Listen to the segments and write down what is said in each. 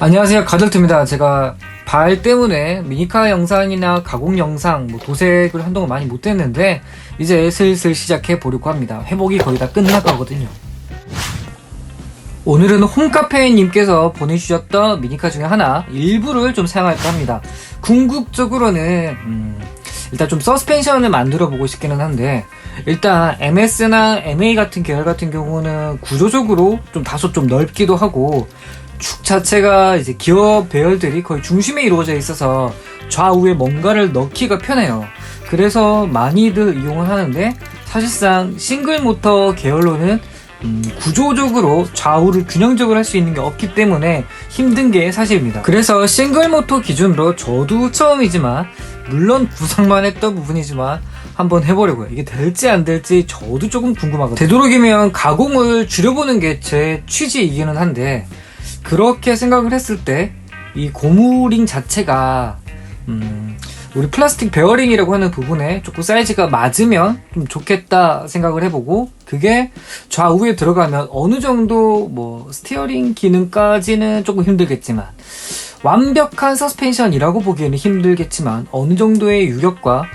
안녕하세요, 가들트입니다. 제가 발 때문에 미니카 영상이나 가공 영상, 도색을 한동안 많이 못했는데 이제 슬슬 시작해 보려고 합니다. 회복이 거의 다 끝나가거든요. 오늘은 홈카페님께서 보내주셨던 미니카 중에 하나 일부를 좀 사용할까 합니다. 궁극적으로는 일단 좀 서스펜션을 만들어 보고 싶기는 한데, 일단 MS나 MA 같은 계열 같은 경우는 구조적으로 좀 다소 좀 넓기도 하고 축 자체가 이제 기어 배열들이 거의 중심에 이루어져 있어서 좌우에 뭔가를 넣기가 편해요. 그래서 많이들 이용을 하는데, 사실상 싱글 모터 계열로는 구조적으로 좌우를 균형적으로 할 수 있는 게 없기 때문에 힘든 게 사실입니다. 그래서 싱글 모터 기준으로 저도 처음이지만, 물론 구상만 했던 부분이지만 한번 해보려고요. 이게 될지 안 될지 저도 조금 궁금하거든요. 되도록이면 가공을 줄여보는 게 제 취지이기는 한데, 그렇게 생각을 했을 때 이 고무링 자체가 우리 플라스틱 베어링이라고 하는 부분에 조금 사이즈가 맞으면 좀 좋겠다 생각을 해보고, 그게 좌우에 들어가면 어느 정도 스티어링 기능까지는 조금 힘들겠지만, 완벽한 서스펜션이라고 보기에는 힘들겠지만 어느 정도의 유격과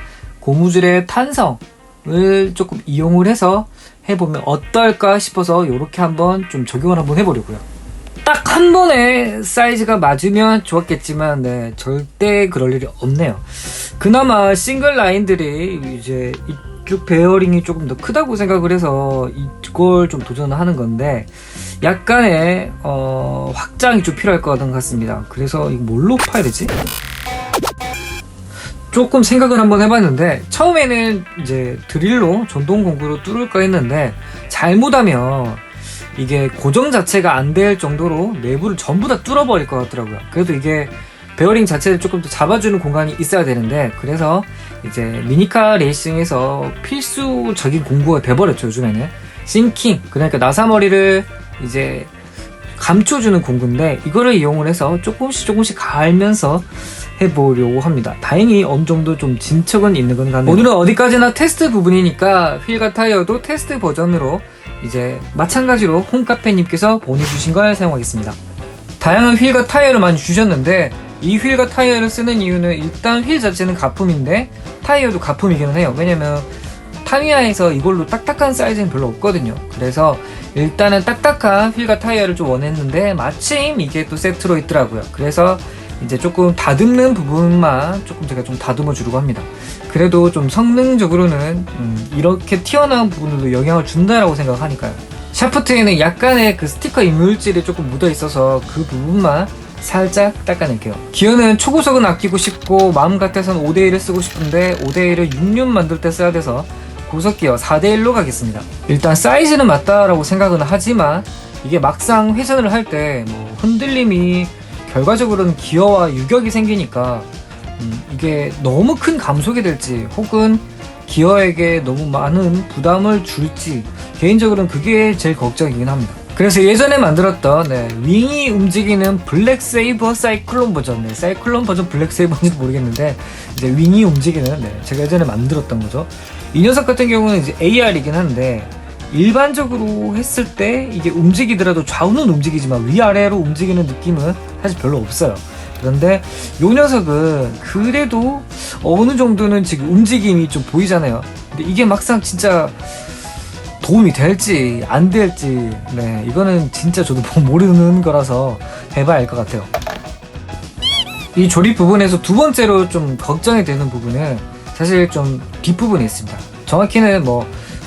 고무줄의 탄성을 조금 이용을 해서 해보면 어떨까 싶어서 이렇게 한번 좀 적용을 한번 해보려고요. 딱 한 번에 사이즈가 맞으면 좋았겠지만 절대 그럴 일이 없네요. 그나마 싱글 라인들이 이제 이쪽 베어링이 조금 더 크다고 생각을 해서 이걸 좀 도전을 하는 건데, 약간의 확장이 좀 필요할 것 같습니다. 그래서 이거 뭘로 파야 되지? 조금 생각을 한번 해봤는데, 처음에는 이제 드릴로 전동 공구로 뚫을까 했는데, 잘못하면 이게 고정 자체가 안 될 정도로 내부를 전부 다 뚫어버릴 것 같더라고요. 그래도 이게 베어링 자체를 조금 더 잡아주는 공간이 있어야 되는데, 그래서 이제 미니카 레이싱에서 필수적인 공구가 돼버렸죠, 요즘에는. 싱킹, 그러니까 나사머리를 이제 감춰주는 공구인데, 이거를 이용을 해서 조금씩 갈면서 해보려고 합니다. 다행히 어느 정도 좀 진척은 있는 건 같네요. 오늘은 어디까지나 테스트 부분이니까 휠과 타이어도 테스트 버전으로 이제 마찬가지로 홈카페님께서 보내주신 걸 사용하겠습니다. 다양한 휠과 타이어를 많이 주셨는데, 이 휠과 타이어를 쓰는 이유는 일단 휠 자체는 가품인데 타이어도 가품이기는 해요. 왜냐면 타미야에서 이걸로 딱딱한 사이즈는 별로 없거든요. 그래서 일단은 딱딱한 휠과 타이어를 좀 원했는데 마침 이게 또 세트로 있더라고요. 그래서 이제 조금 다듬는 부분만 조금 제가 좀 다듬어 주려고 합니다. 그래도 좀 성능적으로는 이렇게 튀어나온 부분들도 영향을 준다라고 생각하니까요. 샤프트에는 약간의 그 스티커 이물질이 조금 묻어 있어서 그 부분만 살짝 닦아낼게요. 기어는 초고속은 아끼고 싶고 마음 같아서는 5대1을 쓰고 싶은데 5대1을 6륜 만들 때 써야 돼서 고속기어 4대1로 가겠습니다. 일단 사이즈는 맞다라고 생각은 하지만 이게 막상 회전을 할 때 흔들림이 결과적으로는 기어와 유격이 생기니까 이게 너무 큰 감속이 될지 혹은 기어에게 너무 많은 부담을 줄지, 개인적으로는 그게 제일 걱정이긴 합니다. 그래서 예전에 만들었던 윙이 움직이는 블랙 세이버 사이클론 버전, 사이클론 버전 블랙 세이버인지도 모르겠는데 이제 윙이 움직이는 제가 예전에 만들었던 거죠. 이 녀석 같은 경우는 이제 AR이긴 한데, 일반적으로 했을 때 이게 움직이더라도 좌우는 움직이지만 위아래로 움직이는 느낌은 사실 별로 없어요. 그런데 이 녀석은 그래도 어느 정도는 지금 움직임이 좀 보이잖아요. 근데 이게 막상 진짜 도움이 될지 안 될지 이거는 진짜 저도 모르는 거라서 해봐야 알 것 같아요. 이 조립 부분에서 두 번째로 좀 걱정이 되는 부분은 사실 좀 뒷부분에 있습니다. 정확히는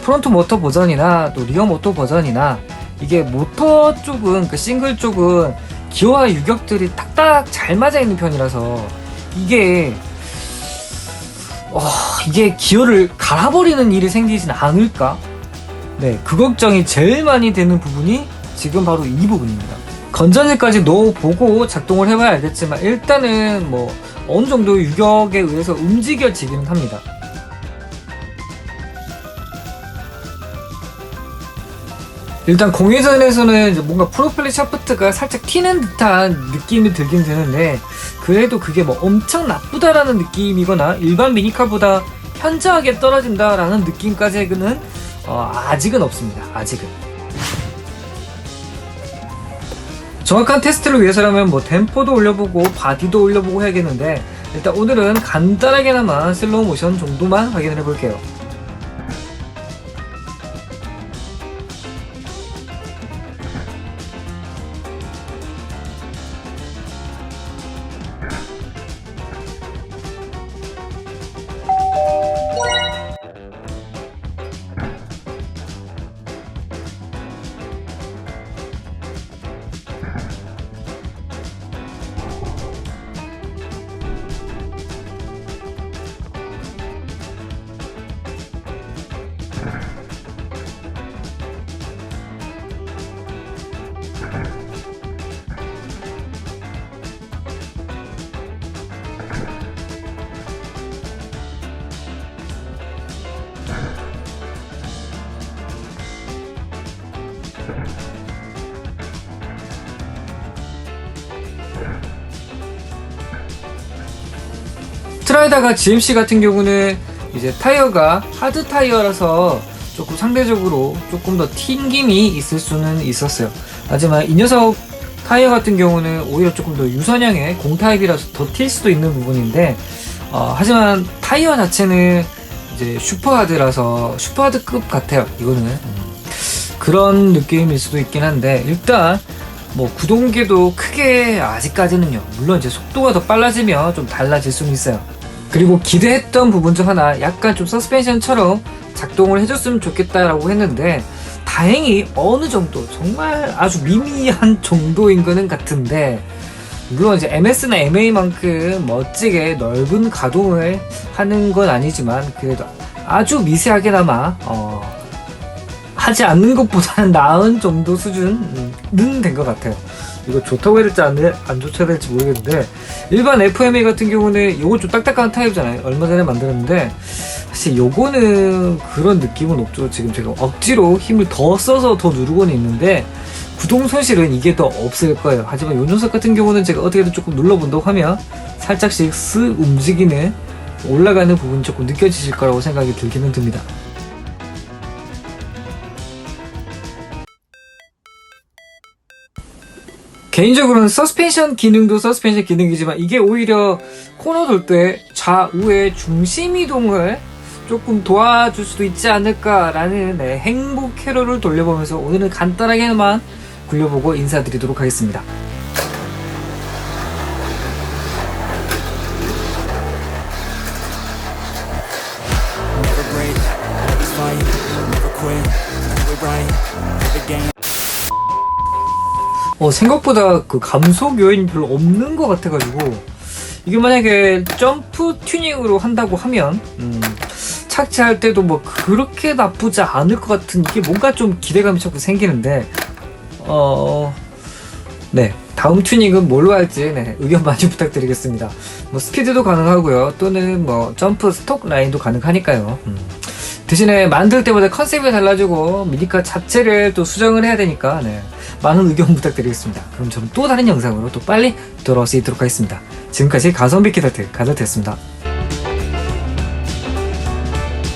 프론트 모터 버전이나 또 리어 모터 버전이나 이게 모터 쪽은, 그 싱글 쪽은 기어와 유격들이 딱딱 잘 맞아 있는 편이라서 이게 기어를 갈아버리는 일이 생기진 않을까? 그 걱정이 제일 많이 되는 부분이 지금 바로 이 부분입니다. 건전지까지 넣어보고 작동을 해봐야 알겠지만 일단은 어느 정도 유격에 의해서 움직여지기는 합니다. 일단 공회전에서는 이제 뭔가 프로펠러 샤프트가 살짝 튀는 듯한 느낌이 들긴 드는데, 그래도 그게 엄청 나쁘다라는 느낌이거나 일반 미니카보다 현저하게 떨어진다라는 느낌까지는 아직은 없습니다. 아직은. 정확한 테스트를 위해서라면 뭐 댐퍼도 올려보고 바디도 올려보고 해야겠는데, 일단 오늘은 간단하게나마 슬로우 모션 정도만 확인을 해볼게요. 스트라이다가 GMC 같은 경우는 이제 타이어가 하드 타이어라서 조금 상대적으로 조금 더 튕김이 있을 수는 있었어요. 하지만 이 녀석 타이어 같은 경우는 오히려 조금 더 유선형의 공타입이라서 더 튈 수도 있는 부분인데, 하지만 타이어 자체는 이제 슈퍼하드라서 슈퍼하드급 같아요. 이거는 그런 느낌일 수도 있긴 한데, 일단 뭐 구동계도 크게 아직까지는요, 물론 이제 속도가 더 빨라지면 좀 달라질 수는 있어요. 그리고 기대했던 부분 중 하나, 약간 좀 서스펜션처럼 작동을 해줬으면 좋겠다라고 했는데, 다행히 어느 정도 정말 아주 미미한 정도인 거는 같은데, 물론 이제 MS나 MA만큼 멋지게 넓은 가동을 하는 건 아니지만 그래도 아주 미세하게나마 하지 않는 것보다는 나은 정도 수준은 된 것 같아요. 이거 좋다고 해야 될지 안 좋다고 해야 될지 모르겠는데, 일반 FMA 같은 경우는 요거 좀 딱딱한 타입이잖아요. 얼마 전에 만들었는데 사실 요거는 그런 느낌은 없죠. 지금 제가 억지로 힘을 더 써서 더 누르고는 있는데 구동 손실은 이게 더 없을 거예요. 하지만 요 녀석 같은 경우는 제가 어떻게든 조금 눌러본다고 하면 살짝씩 쓱 움직이는, 올라가는 부분이 조금 느껴지실 거라고 생각이 들기는 듭니다. 개인적으로는 서스펜션 기능도 서스펜션 기능이지만, 이게 오히려 코너 돌 때 좌우의 중심 이동을 조금 도와줄 수도 있지 않을까라는 행복 회로를 돌려보면서 오늘은 간단하게만 굴려보고 인사드리도록 하겠습니다. 생각보다 그 감속 요인이 별로 없는 것 같아가지고, 이게 만약에 점프 튜닝으로 한다고 하면 착지할 때도 뭐 그렇게 나쁘지 않을 것 같은, 이게 뭔가 좀 기대감이 자꾸 생기는데, 네, 다음 튜닝은 뭘로 할지 의견 많이 부탁드리겠습니다. 뭐 스피드도 가능하고요, 또는 뭐 점프 스톡 라인도 가능하니까요. 대신에 만들 때마다 컨셉이 달라지고 미니카 자체를 또 수정을 해야 되니까 많은 의견 부탁드리겠습니다. 그럼 저는 또 다른 영상으로 또 빨리 돌아올 수 있도록 하겠습니다. 지금까지 가성비 키다트 가드였습니다.